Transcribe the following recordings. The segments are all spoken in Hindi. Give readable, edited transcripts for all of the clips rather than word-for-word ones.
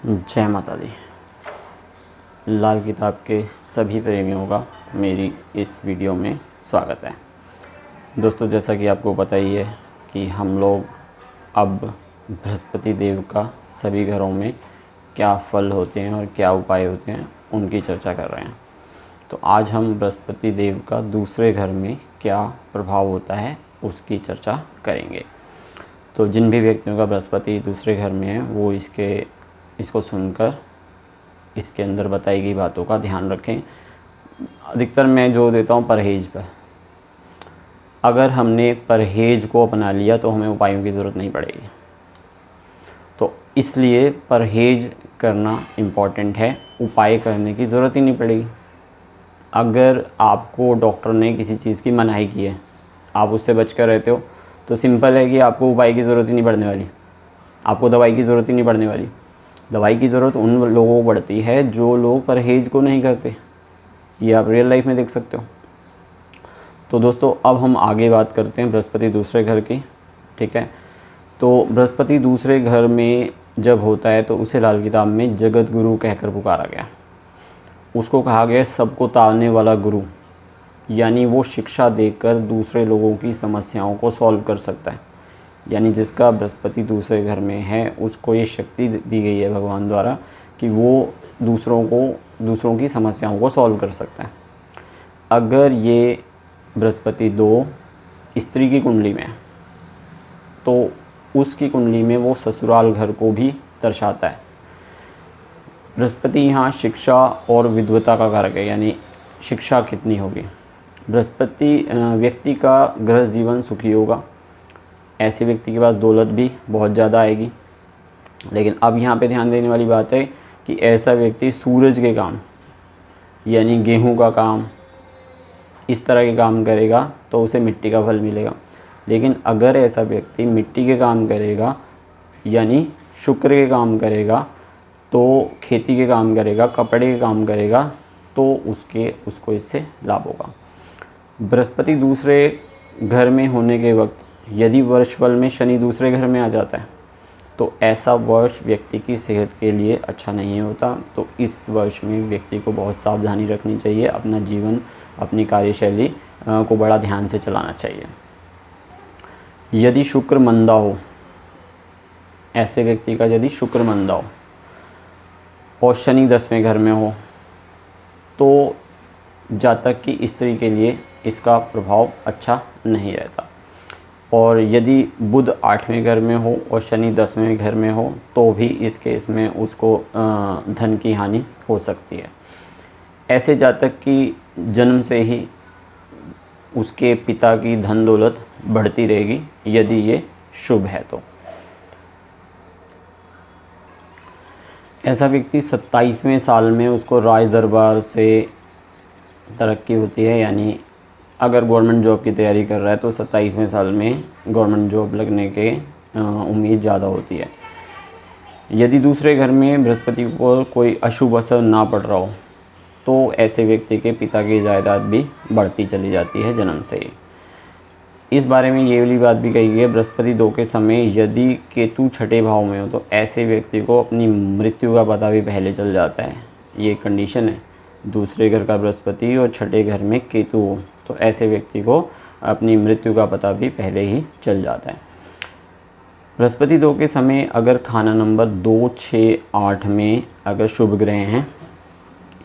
जय माता दी। लाल किताब के सभी प्रेमियों का मेरी इस वीडियो में स्वागत है। दोस्तों, जैसा कि आपको पता ही है कि हम लोग अब बृहस्पति देव का सभी घरों में क्या फल होते हैं और क्या उपाय होते हैं उनकी चर्चा कर रहे हैं। तो आज हम बृहस्पति देव का दूसरे घर में क्या प्रभाव होता है उसकी चर्चा करेंगे। तो जिन भी व्यक्तियों का बृहस्पति दूसरे घर में है वो इसको सुनकर इसके अंदर बताई गई बातों का ध्यान रखें। अधिकतर मैं जो देता हूँ परहेज पर। अगर हमने परहेज को अपना लिया तो हमें उपायों की ज़रूरत नहीं पड़ेगी। तो इसलिए परहेज करना इम्पॉर्टेंट है, उपाय करने की ज़रूरत ही नहीं पड़ेगी। अगर आपको डॉक्टर ने किसी चीज़ की मनाही की है, आप उससे बच कर रहते हो, तो सिंपल है कि आपको उपाय की ज़रूरत ही नहीं पड़ने वाली, आपको दवाई की ज़रूरत ही नहीं पड़ने वाली। दवाई की ज़रूरत उन लोगों को पड़ती है जो लोग परहेज को नहीं करते। ये आप रियल लाइफ में देख सकते हो। तो दोस्तों, अब हम आगे बात करते हैं बृहस्पति दूसरे घर की। ठीक है, तो बृहस्पति दूसरे घर में जब होता है तो उसे लाल किताब में जगत गुरु कहकर पुकारा गया। उसको कहा गया सबको तारने वाला गुरु, यानी वो शिक्षा देकर दूसरे लोगों की समस्याओं को सॉल्व कर सकता है। यानी जिसका बृहस्पति दूसरे घर में है उसको ये शक्ति दी गई है भगवान द्वारा कि वो दूसरों की समस्याओं को सॉल्व कर सकता है। अगर ये बृहस्पति दो स्त्री की कुंडली में है तो उसकी कुंडली में वो ससुराल घर को भी दर्शाता है। बृहस्पति यहाँ शिक्षा और विद्वता का कारक है, यानी शिक्षा कितनी होगी। बृहस्पति व्यक्ति का गृहस्थ जीवन सुखी होगा। ऐसे व्यक्ति के पास दौलत भी बहुत ज़्यादा आएगी। लेकिन अब यहाँ पे ध्यान देने वाली बात है कि ऐसा व्यक्ति सूरज के काम यानी गेहूं का काम, इस तरह के काम करेगा तो उसे मिट्टी का फल मिलेगा। लेकिन अगर ऐसा व्यक्ति मिट्टी के काम करेगा यानी शुक्र के काम करेगा, तो खेती के काम करेगा, कपड़े के काम करेगा, तो उसको इससे लाभ होगा। बृहस्पति दूसरे घर में होने के वक्त यदि वर्षफल में शनि दूसरे घर में आ जाता है तो ऐसा वर्ष व्यक्ति की सेहत के लिए अच्छा नहीं होता। तो इस वर्ष में व्यक्ति को बहुत सावधानी रखनी चाहिए। अपना जीवन, अपनी कार्यशैली को बड़ा ध्यान से चलाना चाहिए। यदि शुक्र मंदा हो, ऐसे व्यक्ति का यदि शुक्र मंदा हो और शनि 10वें घर में हो तो जातक की स्त्री के लिए इसका प्रभाव अच्छा नहीं रहता। और यदि बुध 8वें घर में हो और शनि 10वें घर में हो तो भी इस केस में उसको धन की हानि हो सकती है। ऐसे जातक की जन्म से ही उसके पिता की धन दौलत बढ़ती रहेगी यदि ये शुभ है तो। ऐसा व्यक्ति 27वें साल में उसको राज दरबार से तरक्की होती है, यानी अगर गवर्नमेंट जॉब की तैयारी कर रहा है तो 27वें साल में गवर्नमेंट जॉब लगने के उम्मीद ज़्यादा होती है। यदि दूसरे घर में बृहस्पति को कोई अशुभ असर ना पड़ रहा हो तो ऐसे व्यक्ति के पिता की जायदाद भी बढ़ती चली जाती है जन्म से ही। इस बारे में ये वाली बात भी कही गई है, बृहस्पति 2 के समय यदि केतु 6ठे भाव में हो तो ऐसे व्यक्ति को अपनी मृत्यु का पता भी पहले चल जाता है। ये कंडीशन है, दूसरे घर का बृहस्पति और 6ठे घर में केतु हो तो ऐसे व्यक्ति को अपनी मृत्यु का पता भी पहले ही चल जाता है। बृहस्पति 2 के समय अगर खाना नंबर 2, 6, 8 में अगर शुभ ग्रह हैं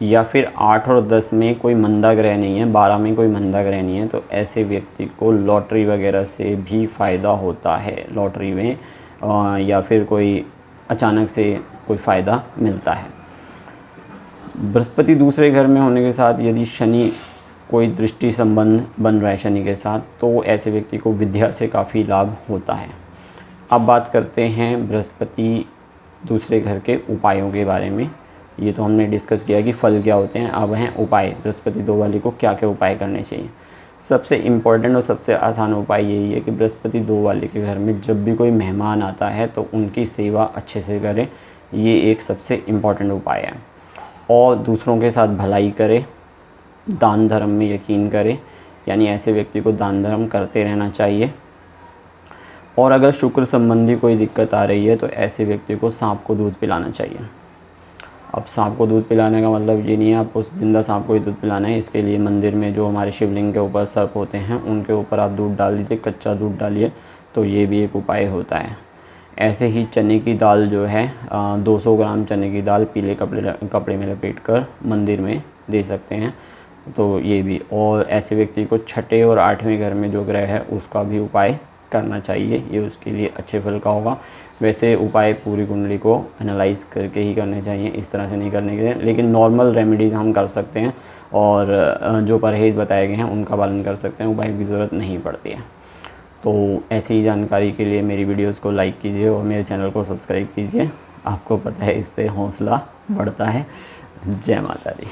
या फिर 8 और 10 में कोई मंदा ग्रह नहीं है, 12 में कोई मंदा ग्रह नहीं है, तो ऐसे व्यक्ति को लॉटरी वगैरह से भी फ़ायदा होता है। लॉटरी में या फिर कोई अचानक से कोई फ़ायदा मिलता है। बृहस्पति दूसरे घर में होने के साथ यदि शनि कोई दृष्टि संबंध बन रहा है शनि के साथ तो ऐसे व्यक्ति को विद्या से काफ़ी लाभ होता है। अब बात करते हैं बृहस्पति दूसरे घर के उपायों के बारे में। ये तो हमने डिस्कस किया कि फल क्या होते हैं, अब हैं उपाय। बृहस्पति 2 वाले को क्या क्या उपाय करने चाहिए। सबसे इम्पोर्टेंट और सबसे आसान उपाय यही है कि बृहस्पति 2 वाले के घर में जब भी कोई मेहमान आता है तो उनकी सेवा अच्छे से करें। ये एक सबसे इम्पॉर्टेंट उपाय है। और दूसरों के साथ भलाई करे, दान धर्म में यकीन करे, यानी ऐसे व्यक्ति को दान धर्म करते रहना चाहिए। और अगर शुक्र संबंधी कोई दिक्कत आ रही है तो ऐसे व्यक्ति को सांप को दूध पिलाना चाहिए। अब सांप को दूध पिलाने का मतलब ये नहीं है आपको ज़िंदा सांप को ही दूध पिलाना है। इसके लिए मंदिर में जो हमारे शिवलिंग के ऊपर सर्प होते हैं उनके ऊपर आप दूध डाल दीजिए, कच्चा दूध डालिए, तो ये भी एक उपाय होता है। ऐसे ही चने की दाल जो है 200 ग्राम चने की दाल पीले कपड़े में लपेट कर मंदिर में दे सकते हैं, तो ये भी। और ऐसे व्यक्ति को छठे और 8वें घर में जो ग्रह है उसका भी उपाय करना चाहिए, ये उसके लिए अच्छे फल का होगा। वैसे उपाय पूरी कुंडली को एनालाइज करके ही करने चाहिए, इस तरह से नहीं करने के लिए, लेकिन नॉर्मल रेमेडीज़ हम कर सकते हैं और जो परहेज़ बताए गए हैं उनका पालन कर सकते हैं, उपाय की ज़रूरत नहीं पड़ती है। तो ऐसी ही जानकारी के लिए मेरी वीडियोस को लाइक कीजिए और मेरे चैनल को सब्सक्राइब कीजिए। आपको पता है इससे हौसला बढ़ता है। जय माता दी।